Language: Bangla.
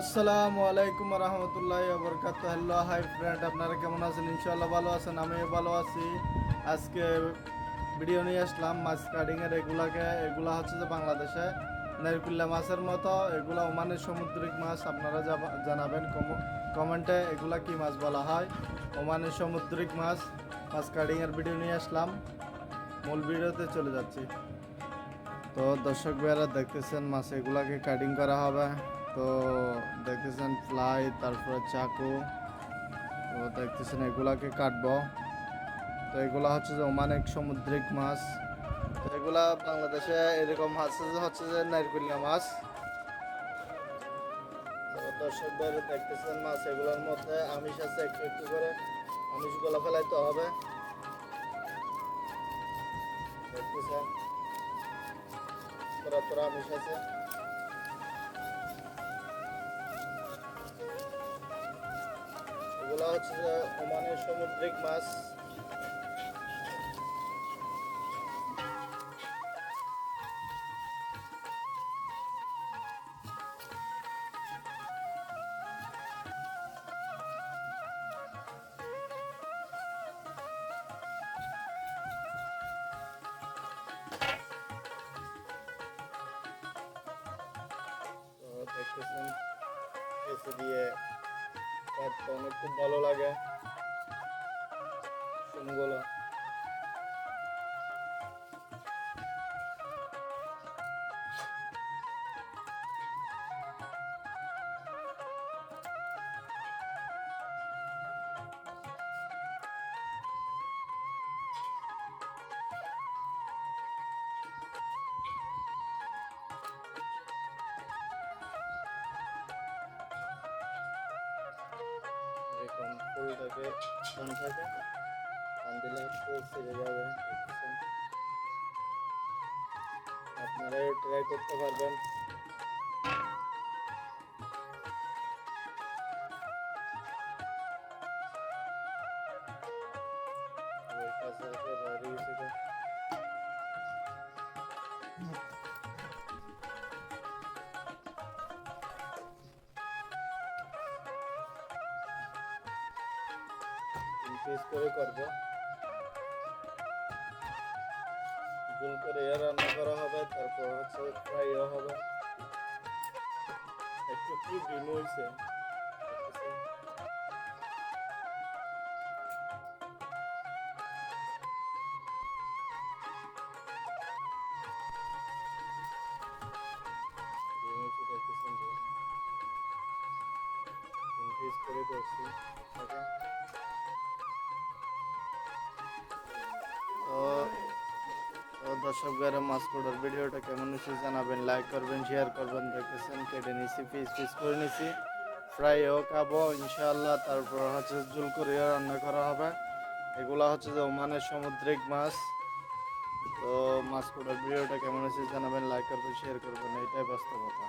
আসসালামু আলাইকুম রহমতুল্লাহ বরকাত। হ্যালো হাই ফ্রেন্ড, আপনারা কেমন আছেন? ইনশাল্লাহ ভালো আছেন, আমিও ভালো আছি। আজকে ভিডিও নিয়ে আসলাম মাছ কাটিংয়ের। এগুলা হচ্ছে যে বাংলাদেশে নারকুল্লা মাছের মতো, এগুলা ওমানের সামুদ্রিক মাছ। আপনারা জানাবেন কমেন্টে এগুলা কি মাছ বলা হয়। ওমানের সামুদ্রিক মাছ মাছ কাটিংয়ের ভিডিও নিয়ে আসলাম। মূল ভিডিওতে চলে যাচ্ছি। তো দর্শক ভাইয়ারা দেখতেছেন মাছ এগুলাকে কাটিং করা হবে। তো দেখতেছেন ফ্লাই, তারপরে চাকু। তো দেখতেছেন এগুলাকে কাটবো। তো এগুলা হচ্ছে যে ওমানিক সামুদ্রিক মাছ। তো এগুলা বাংলাদেশে এরকম হচ্ছে যে নারকুলিয়া মাছ। তো দর্শক ভাইয়ারা দেখতেছেন মাছ এগুলোর মধ্যে আমিষ আছে, একটু একটু করে আমিষগুলো ফেলাইতে হবে। দেখতেছেন তোরা তোরা আমিষ আছে। এগুলা হচ্ছে যে ওমানের সামুদ্রিক মাছ। তো দেখতেছেন কেসি দিয়ে কাটতে অনেক খুব ভালো লাগে শুনগুলো। এরকম ফুলটাকে টান থাকে, টান দিলে ফুল ছিঁড়ে যাবে। দেখতেছেন, আপনারাও ট্রাই করতে পারবেন। ওই কাছে এসে বাইরে গেছে তো। পিস করে করবো, ঝোল করে রান্না করা হবে, তারপর হচ্ছে ফ্রাইও হবে। একটু একটু ডিম হয়েছে। ডিম হয়েছে দেখতেছেন যে তিন পিস করে করছি একসাথে। তো তো দর্শক ভাইরা মাছ কোটার ভিডিওটা কেমন হয়েছে জানাবেন, লাইক করবেন, শেয়ার করবেন। দেখতেছেন কেটে নিছি, পিস পিস করে নিছি, ফ্রাইও খাবো ইনশাআল্লাহ। তারপর হচ্ছে ঝোল করিয়া রান্না করা হবে। এগুলা হচ্ছে যে ওমানের সামুদ্রিক মাছ। তো মাছ কোটার ভিডিওটা কেমন হয়েছে জানাবেন, লাইক করবেন, শেয়ার করবেন, এটাই বাস্তবতা।